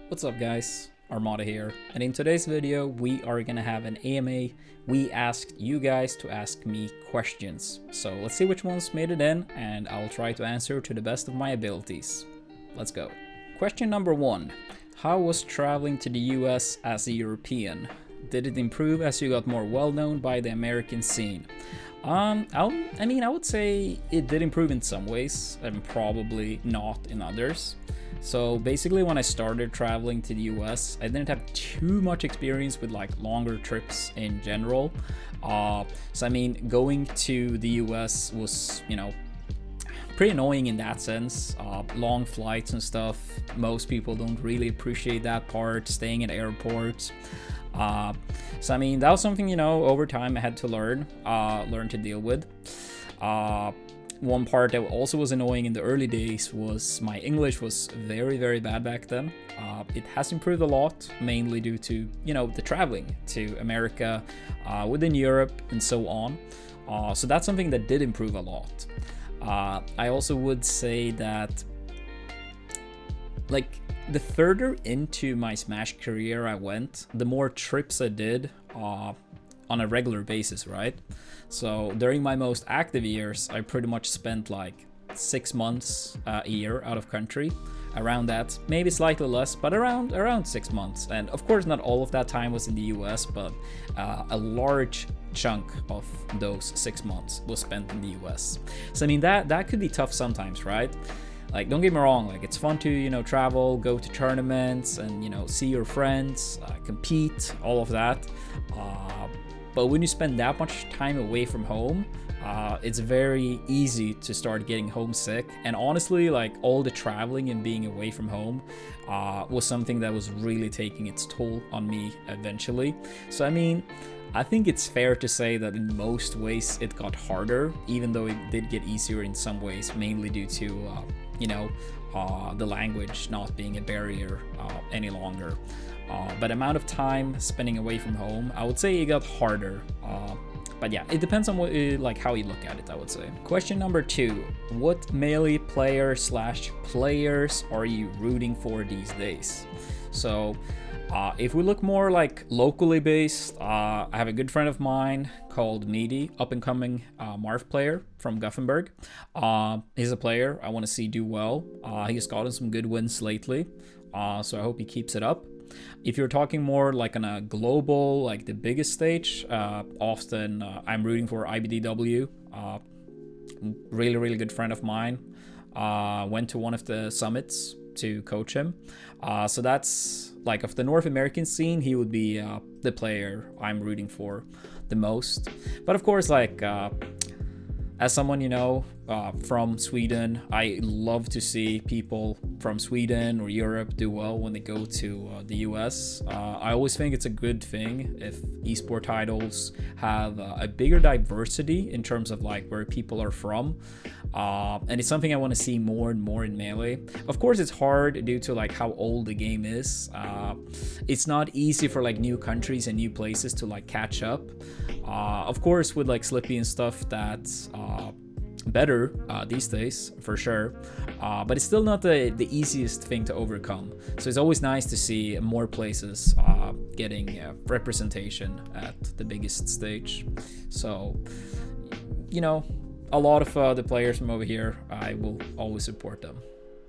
What's up guys, Armada here, and in today's video we are gonna have an AMA. We asked you guys to ask me questions, so let's see which ones made it in and I'll try to answer to the best of my abilities. Let's go. Question number 1. How was traveling to the US as a European? Did it improve as you got more well known by the American scene? I would say it did improve in some ways and probably not in others. So basically when I started traveling to the US, I didn't have too much experience with like longer trips in general. Going to the US was, pretty annoying in that sense. Long flights and stuff. Most people don't really appreciate that part, staying at airports. That was something, over time I had to learn to deal with. One part that also was annoying in the early days was my English was very, very bad back then. It has improved a lot, mainly due to, the traveling to America, within Europe and so on. So that's something that did improve a lot. I also would say that, the further into my Smash career I went, the more trips I did on a regular basis, right? So during my most active years, I pretty much spent like 6 months a year out of country, around that, maybe slightly less, but around 6 months. And of course, not all of that time was in the US, but a large chunk of those 6 months was spent in the US. So that could be tough sometimes, right? Like, don't get me wrong, it's fun to, travel, go to tournaments and, see your friends, compete, all of that. But when you spend that much time away from home, it's very easy to start getting homesick. And honestly, all the traveling and being away from home was something that was really taking its toll on me eventually. So, I think it's fair to say that in most ways it got harder, even though it did get easier in some ways, mainly due to, the language not being a barrier any longer. But amount of time spending away from home, I would say it got harder. But yeah, it depends on what, how you look at it, I would say. Question number 2. What Melee player/players are you rooting for these days? So, if we look more locally based, I have a good friend of mine called Meaty, up-and-coming Marth player from Gothenburg. He's a player I want to see do well. He's gotten some good wins lately, so I hope he keeps it up. If you're talking more on a global, the biggest stage, often I'm rooting for IBDW. Really, really good friend of mine. Went to one of the summits to coach him. So that's of the North American scene, he would be the player I'm rooting for the most. But of course, as someone, from Sweden, I love to see people from Sweden or Europe do well when they go to the US. I always think it's a good thing if esport titles have a bigger diversity in terms of where people are from. And it's something I want to see more and more in Melee. Of course, it's hard due to how old the game is. It's not easy for new countries and new places to catch up. Of course, with Slippy and stuff, that's better these days for sure, but it's still not the easiest thing to overcome. So it's always nice to see more places getting representation at the biggest stage. So a lot of the players from over here, I will always support them.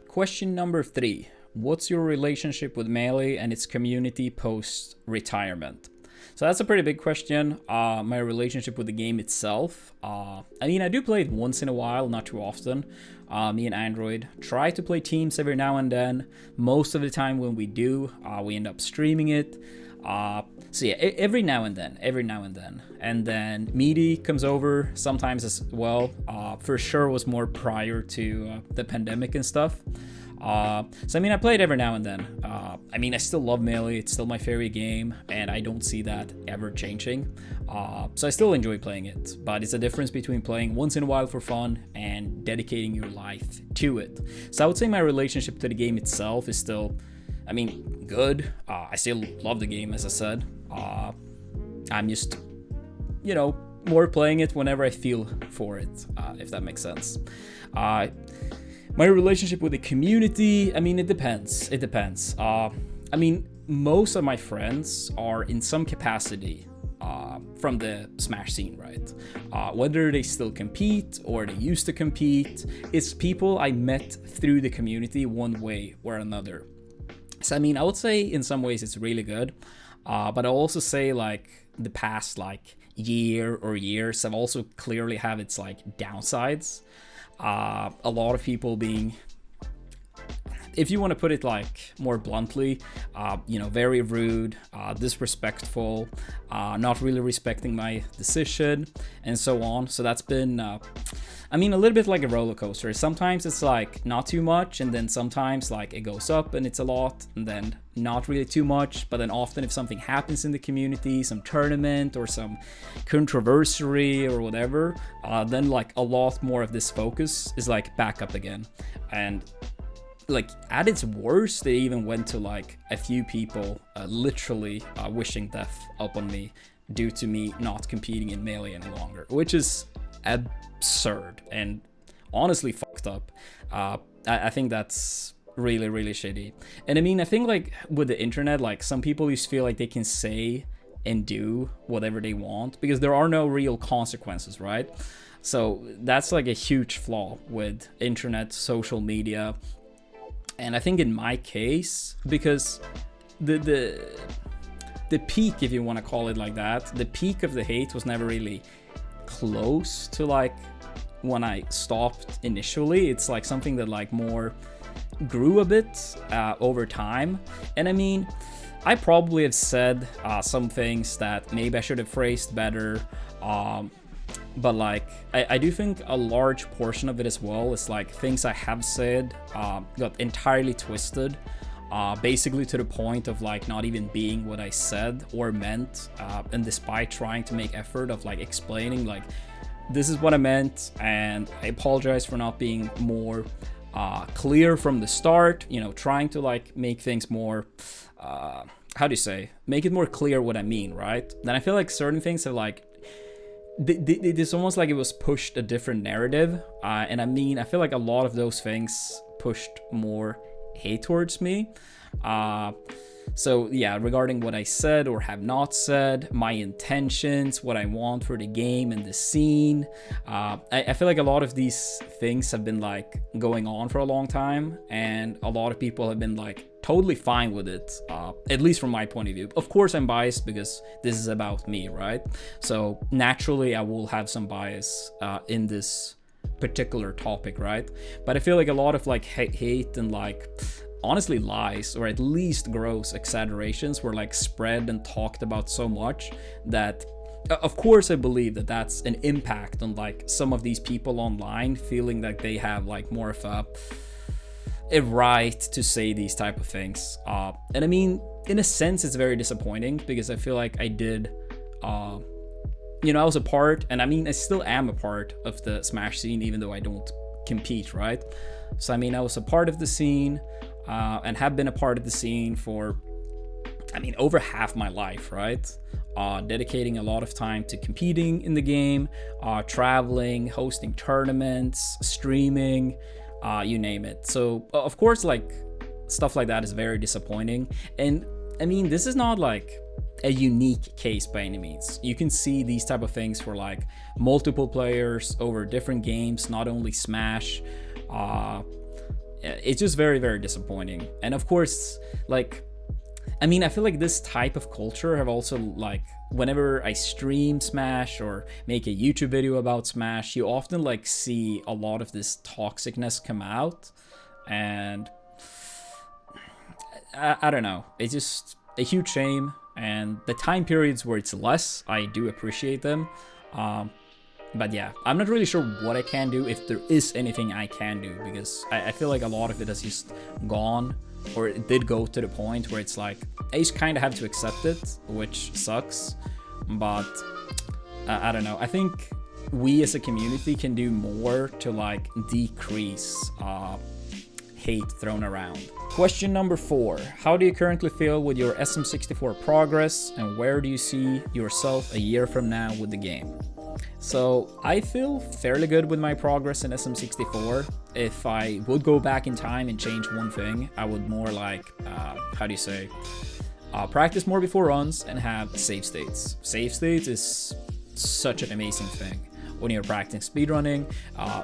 Question number 3. What's your relationship with Melee and its community post-retirement? So that's a pretty big question. My relationship with the game itself. I do play it once in a while, not too often. Me and Android try to play teams every now and then. Most of the time when we do, we end up streaming it. So yeah, every now and then. And then Meaty comes over sometimes as well. For sure was more prior to the pandemic and stuff. I play it every now and then. I still love Melee. It's still my favorite game, and I don't see that ever changing. So I still enjoy playing it, but it's a difference between playing once in a while for fun and dedicating your life to it. So I would say my relationship to the game itself is still, good. I still love the game, as I said. I'm just, more playing it whenever I feel for it, if that makes sense. My relationship with the community, it depends. I mean, most of my friends are in some capacity from the Smash scene, right? Whether they still compete or they used to compete, it's people I met through the community one way or another. So I mean, I would say in some ways it's really good, but I also say like the past like year or years have also clearly have its like downsides. A lot of people being, if you want to put it like more bluntly, very rude, disrespectful, not really respecting my decision, and so on. So that's been, a little bit like a roller coaster. Sometimes it's like not too much, and then sometimes like it goes up and it's a lot, and then not really too much. But then often if something happens in the community, some tournament or some controversy or whatever, then like a lot more of this focus is like back up again. And like at its worst, they even went to like a few people literally wishing death upon me due to me not competing in Melee any longer, which is absurd and honestly fucked up. I think that's really, really shitty. And I mean, I think like with the internet, like some people just feel like they can say and do whatever they want because there are no real consequences, right? So that's like a huge flaw with internet, social media. And I think in my case, because the peak, if you want to call it like that, the peak of the hate was never really close to like when I stopped initially. It's like something that like more grew a bit over time. And I mean, I probably have said some things that maybe I should have phrased better. But like, I do think a large portion of it as well is like things I have said got entirely twisted, basically to the point of like not even being what I said or meant. And despite trying to make effort of like explaining like, this is what I meant, and I apologize for not being more clear from the start, trying to like make things more, make it more clear what I mean, right? Then I feel like certain things have like, it's almost like it was pushed a different narrative. And I mean, I feel like a lot of those things pushed more hate towards me. So yeah, regarding what I said or have not said, my intentions, what I want for the game and the scene, I feel like a lot of these things have been like going on for a long time, and a lot of people have been like totally fine with it, at least from my point of view. Of course I'm biased because this is about me, right? So naturally I will have some bias in this particular topic, right? But I feel like a lot of like hate and like honestly lies, or at least gross exaggerations, were like spread and talked about so much that of course I believe that that's an impact on like some of these people online feeling like they have like more of a right to say these type of things. And I mean, in a sense it's very disappointing because I feel like I did I was a part, and I mean I still am a part of the Smash scene even though I don't compete, right? So I mean, I was a part of the scene, and have been a part of the scene for, over half my life, right? Dedicating a lot of time to competing in the game, traveling, hosting tournaments, streaming, you name it. So, of course, like, stuff like that is very disappointing. And, I mean, this is not, like, a unique case by any means. You can see these type of things for, like, multiple players over different games, not only Smash. It's just very, very disappointing. And of course, like, I feel like this type of culture have also, like, whenever I stream Smash or make a YouTube video about Smash, you often, like, see a lot of this toxicness come out. And I don't know. It's just a huge shame. And the time periods where it's less, I do appreciate them. But yeah, I'm not really sure what I can do, if there is anything I can do, because I feel like a lot of it has just gone, or it did go to the point where it's like, I just kind of have to accept it, which sucks. But I don't know. I think we as a community can do more to like decrease hate thrown around. Question number 4. How do you currently feel with your SM64 progress, and where do you see yourself a year from now with the game? So I feel fairly good with my progress in SM64. If I would go back in time and change one thing, I would more like, how do you say, practice more before runs and have save states. Save states is such an amazing thing. When you're practicing speedrunning,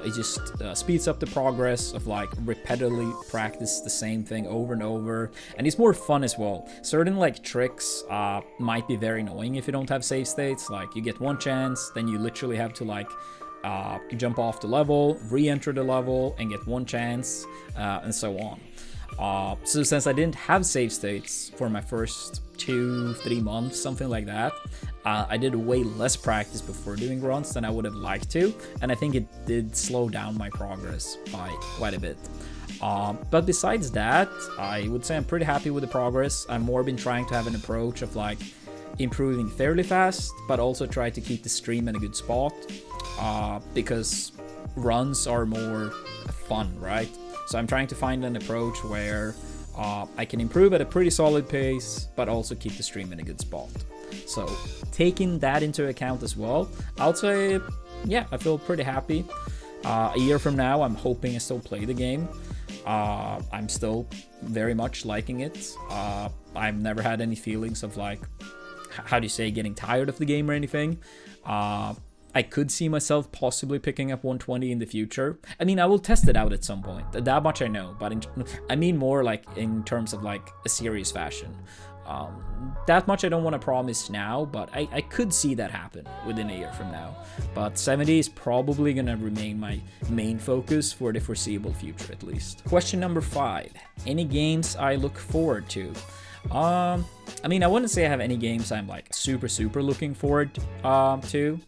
it just speeds up the progress of like repetitively practice the same thing over and over, and it's more fun as well. Certain like tricks might be very annoying if you don't have save states. Like you get one chance, then you literally have to like jump off the level, re-enter the level, and get one chance, and so on. So since I didn't have save states for my first 2-3 months, something like that, I did way less practice before doing runs than I would have liked to, and I think it did slow down my progress by quite a bit. But besides that, I would say I'm pretty happy with the progress. I've more been trying to have an approach of like improving fairly fast, but also try to keep the stream in a good spot, because runs are more fun, right? So I'm trying to find an approach where I can improve at a pretty solid pace, but also keep the stream in a good spot. So taking that into account as well, I would say, yeah, I feel pretty happy. A year from now, I'm hoping I still play the game. I'm still very much liking it. I've never had any feelings of like, how do you say, getting tired of the game or anything. I could see myself possibly picking up 120 in the future. I mean, I will test it out at some point. That much I know, but I mean more like in terms of like a serious fashion. That much I don't want to promise now, but I could see that happen within a year from now. But 70 is probably going to remain my main focus for the foreseeable future, at least. Question number 5. Any games I look forward to? I mean, I wouldn't say I have any games I'm like super looking forward to,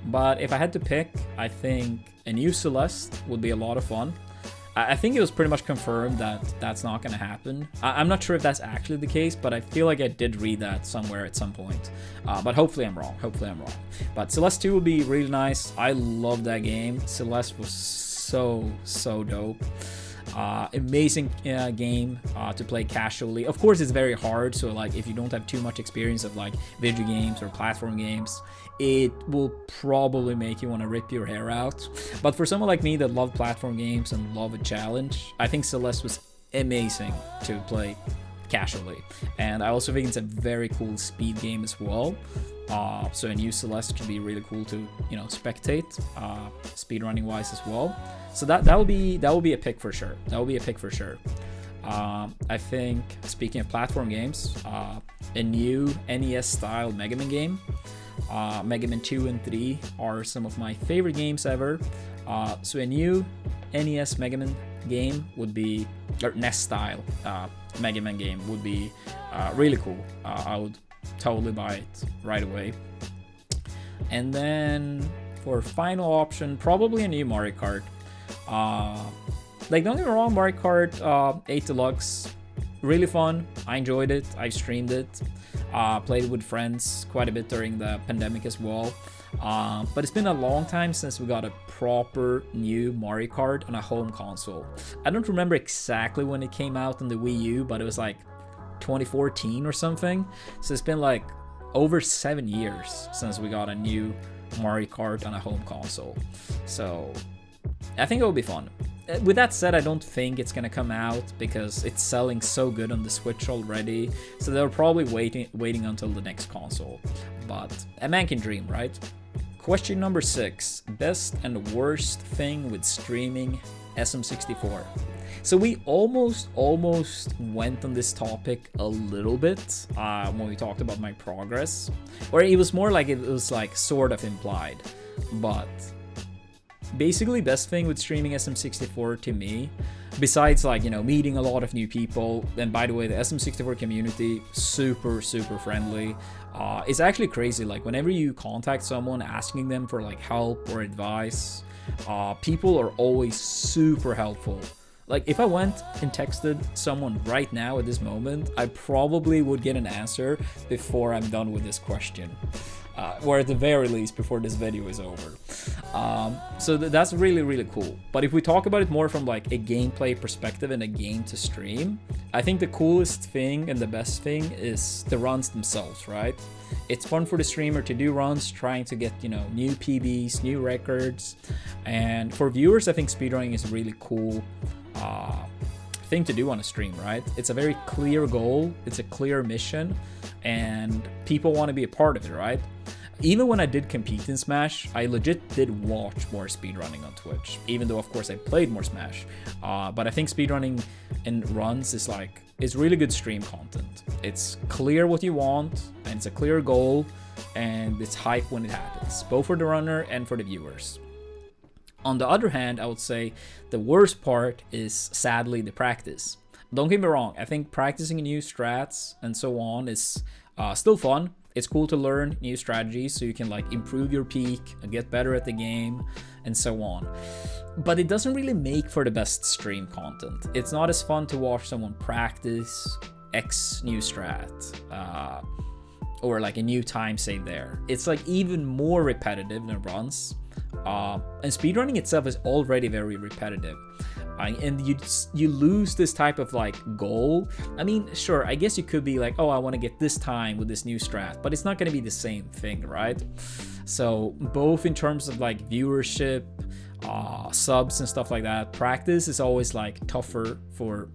but if I had to pick, I think a new Celeste would be a lot of fun. I think it was pretty much confirmed that that's not going to happen. I'm not sure if that's actually the case, but I feel like I did read that somewhere at some point. But hopefully I'm wrong. But Celeste 2 would be really nice. I love that game. Celeste was so dope. Amazing game to play casually. Of course, it's very hard, so like if you don't have too much experience of like video games or platform games, it will probably make you want to rip your hair out. But for someone like me that love platform games and love a challenge, I think Celeste was amazing to play casually. And I also think it's a very cool speed game as well. So a new Celeste could be really cool to, you know, spectate, speedrunning wise as well. So that will be a pick for sure. I think, speaking of platform games, a new NES style Mega Man game. Mega Man 2 and 3 are some of my favorite games ever. So a new NES Mega Man game would be, or NES style Mega Man game would be really cool. I would totally buy it right away. And then for final option, probably a new Mario Kart. Like, don't get me wrong, Mario Kart 8 Deluxe, really fun. I enjoyed it. I streamed it. Played it with friends quite a bit during the pandemic as well. But it's been a long time since we got a proper new Mario Kart on a home console. I don't remember exactly when it came out on the Wii U, but it was like 2014 or something. So it's been like over 7 years since we got a new Mario Kart on a home console. So I think it will be fun. With that said, I don't think it's gonna come out because it's selling so good on the Switch already. So they're probably waiting until the next console. But a man can dream, right? Question number 6. Best and worst thing with streaming SM64. So we almost went on this topic a little bit when we talked about my progress. Or it was more like it was like sort of implied. But basically, best thing with streaming SM64 to me, besides like, you know, meeting a lot of new people, and by the way, the SM64 community, super friendly. It's actually crazy, like whenever you contact someone asking them for like help or advice, people are always super helpful. Like if I went and texted someone right now at this moment, I probably would get an answer before I'm done with this question. or at the very least before this video is over. So that's really, really cool. But if we talk about it more from like a gameplay perspective and a game to stream, I think the coolest thing and the best thing is the runs themselves, right? It's fun for the streamer to do runs, trying to get, you know, new PBs, new records. And for viewers, I think speedrunning is a really cool thing to do on a stream, right? It's a very clear goal, it's a clear mission, and people want to be a part of it, right? Even when I did compete in Smash, I legit did watch more speedrunning on Twitch, even though of course I played more Smash. But I think speedrunning in runs is really good stream content. It's clear what you want, and it's a clear goal, and it's hype when it happens, both for the runner and for the viewers. On the other hand, I would say the worst part is sadly the practice. Don't get me wrong, I think practicing new strats and so on is still fun. It's cool to learn new strategies so you can like improve your peak and get better at the game and so on. But it doesn't really make for the best stream content. It's not as fun to watch someone practice X new strat or like a new time save there. It's like even more repetitive than runs. And speedrunning itself is already very repetitive. And you lose this type of like goal. I mean, sure, I guess you could be like, oh, I want to get this time with this new strat, but it's not going to be the same thing, right? So both in terms of like viewership, subs and stuff like that, practice is always like tougher for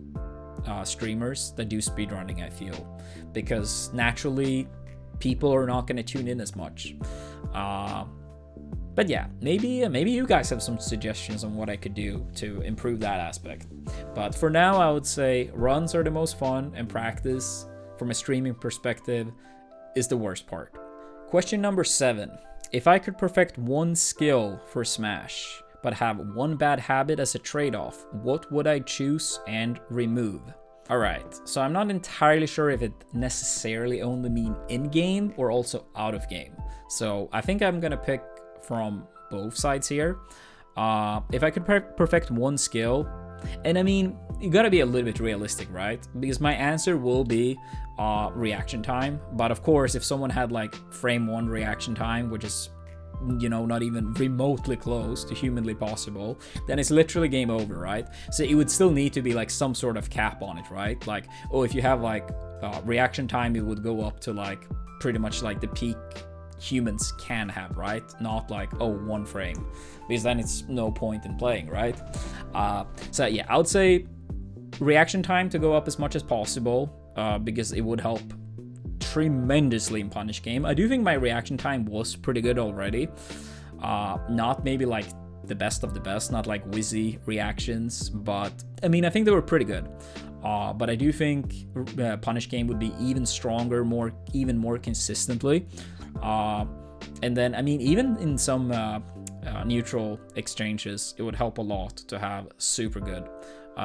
streamers that do speedrunning, I feel, because naturally people are not going to tune in as much. But yeah, maybe you guys have some suggestions on what I could do to improve that aspect. But for now, I would say runs are the most fun, and practice, from a streaming perspective, is the worst part. Question number 7. If I could perfect one skill for Smash, but have one bad habit as a trade-off, what would I choose and remove? Alright, so I'm not entirely sure if it necessarily only mean in-game or also out-of-game. So I think I'm gonna pick from both sides here. If I could perfect one skill, and I mean, you gotta be a little bit realistic, right? Because my answer will be reaction time. But of course, if someone had like frame 1 reaction time, which is, you know, not even remotely close to humanly possible, then it's literally game over, right? So it would still need to be like some sort of cap on it, right? Like, oh, if you have like reaction time, it would go up to like pretty much like the peak humans can have, right? Not like, oh, 1 frame, because then it's no point in playing, right? So yeah, I would say reaction time to go up as much as possible, because it would help tremendously in Punish game. I do think my reaction time was pretty good already. Not maybe like the best of the best, not like whizzy reactions, but I mean, I think they were pretty good. But I do think Punish game would be even stronger, even more consistently. And then, I mean, even in some neutral exchanges, it would help a lot to have super good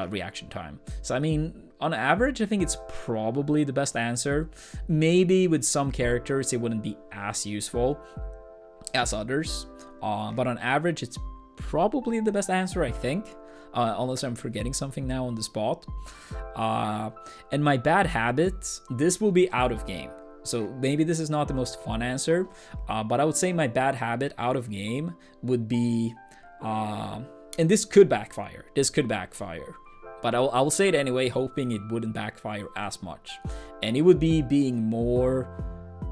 reaction time. So, I mean, on average, I think it's probably the best answer. Maybe with some characters, it wouldn't be as useful as others. But on average, it's probably the best answer, I think. Unless I'm forgetting something now on the spot. And my bad habit, this will be out of game. So maybe this is not the most fun answer, but I would say my bad habit out of game would be, and this could backfire. But I will say it anyway, hoping it wouldn't backfire as much. And it would be being more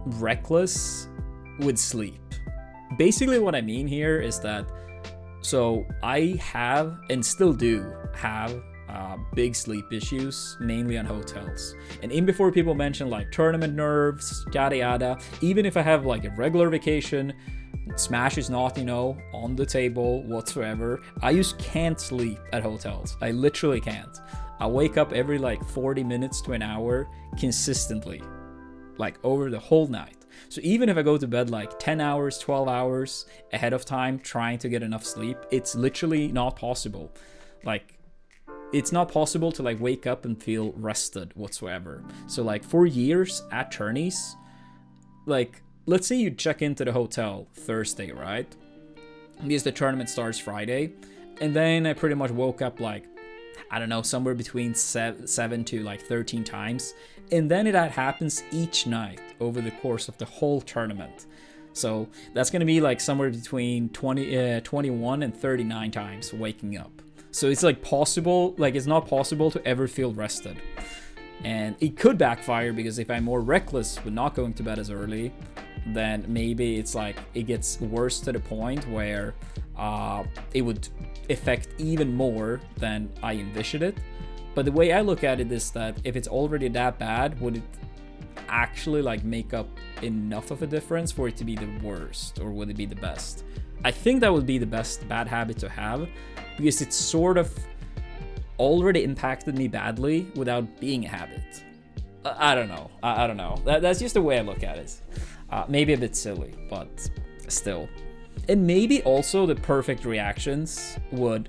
reckless with sleep. Basically what I mean here is that, so I have and still do have big sleep issues, mainly on hotels. And in before people mention like tournament nerves, yada yada, even if I have like a regular vacation, Smash is not, you know, on the table whatsoever, I just can't sleep at hotels. I literally can't. I wake up every like 40 minutes to an hour consistently, like over the whole night. So even if I go to bed like 10 hours, 12 hours ahead of time trying to get enough sleep, it's literally not possible. Like, it's not possible to like wake up and feel rested whatsoever. So like for years at tourneys, like let's say you check into the hotel Thursday, right? Because the tournament starts Friday. And then I pretty much woke up like, I don't know, somewhere between 7 to like 13 times. And then that happens each night over the course of the whole tournament. So that's gonna be like somewhere between 21 and 39 times waking up. So it's like possible, like it's not possible to ever feel rested. And it could backfire, because if I'm more reckless with not going to bed as early, then maybe it's like it gets worse to the point where it would affect even more than I envisioned it. But the way I look at it is that if it's already that bad, would it actually like make up enough of a difference for it to be the worst, or would it be the best? I think that would be the best bad habit to have, because it's sort of already impacted me badly without being a habit. I don't know. I don't know. That's just the way I look at it. Maybe a bit silly, but still. And maybe also the perfect reactions would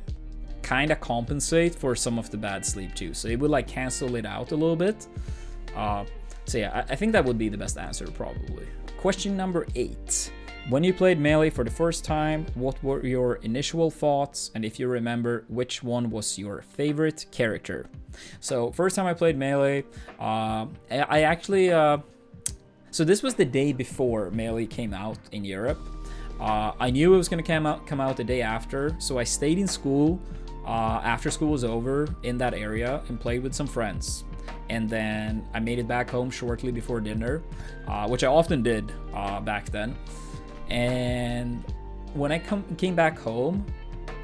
kind of compensate for some of the bad sleep too. So it would like cancel it out a little bit. So yeah, I think that would be the best answer probably. Question number 8. When you played Melee for the first time, what were your initial thoughts? And if you remember, which one was your favorite character? So first time I played Melee, I actually, so this was the day before Melee came out in Europe. I knew it was gonna come out the day after, so I stayed in school after school was over in that area and played with some friends. And then I made it back home shortly before dinner, which I often did back then. And when I came back home,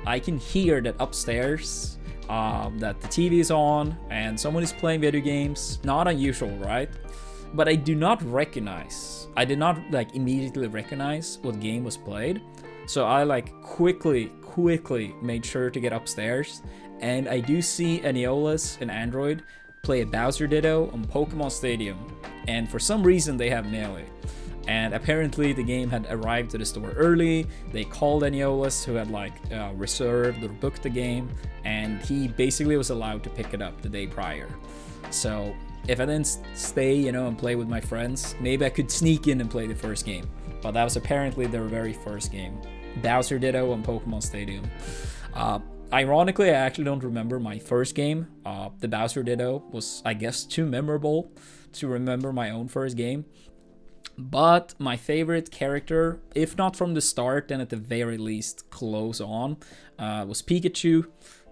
I can hear that upstairs that the TV is on and someone is playing video games. Not unusual, right? But I did not like immediately recognize what game was played. So I like quickly made sure to get upstairs, and I do see Neolas and Android play a Bowser Ditto on Pokemon Stadium, and for some reason they have Melee. And apparently the game had arrived to the store early. They called Neolas, who had like reserved or booked the game, and he basically was allowed to pick it up the day prior. So if I didn't stay, you know, and play with my friends, maybe I could sneak in and play the first game. But that was apparently their very first game. Bowser Ditto on Pokemon Stadium. Ironically, I actually don't remember my first game. The Bowser Ditto was, I guess, too memorable to remember my own first game. But my favorite character, if not from the start, then at the very least close on, was Pikachu.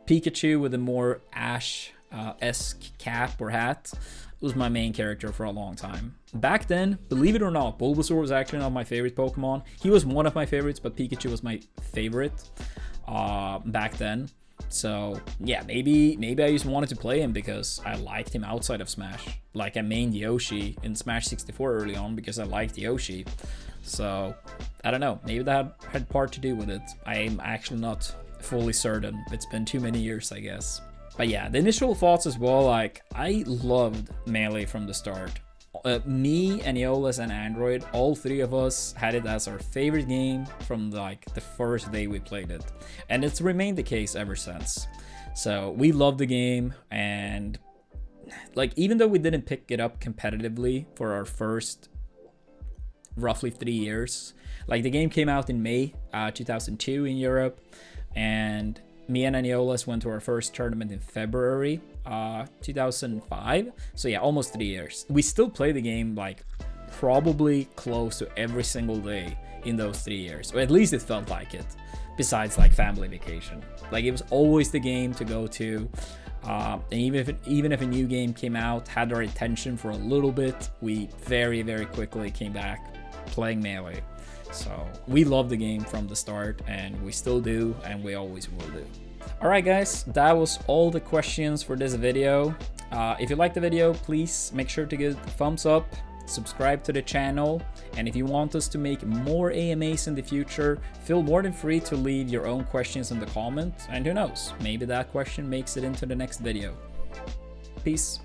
Pikachu with a more Ash-esque cap or hat was my main character for a long time. Back then, believe it or not, Bulbasaur was actually not my favorite Pokemon. He was one of my favorites, but Pikachu was my favorite back then. So yeah, maybe I just wanted to play him because I liked him outside of Smash. Like I mained Yoshi in Smash 64 early on because I liked Yoshi. So I don't know, maybe that had part to do with it. I'm actually not fully certain. It's been too many years, I guess. But yeah, the initial thoughts as well, like I loved Melee from the start. Me, Neolas, and Android, all three of us had it as our favorite game from like the first day we played it, and it's remained the case ever since. So we loved the game, and like even though we didn't pick it up competitively for our first roughly 3 years, like the game came out in May 2002 in Europe, and me and Neolas went to our first tournament in February 2005. So yeah, almost 3 years. We still play the game like probably close to every single day in those 3 years, or at least it felt like it, besides like family vacation. Like it was always the game to go to, and even if a new game came out, had our attention for a little bit, we very quickly came back playing Melee. So we love the game from the start, and we still do, and we always will do. Alright guys, that was all the questions for this video. If you liked the video, please make sure to give it a thumbs up, subscribe to the channel, and if you want us to make more AMAs in the future, feel more than free to leave your own questions in the comments, and who knows, maybe that question makes it into the next video. Peace.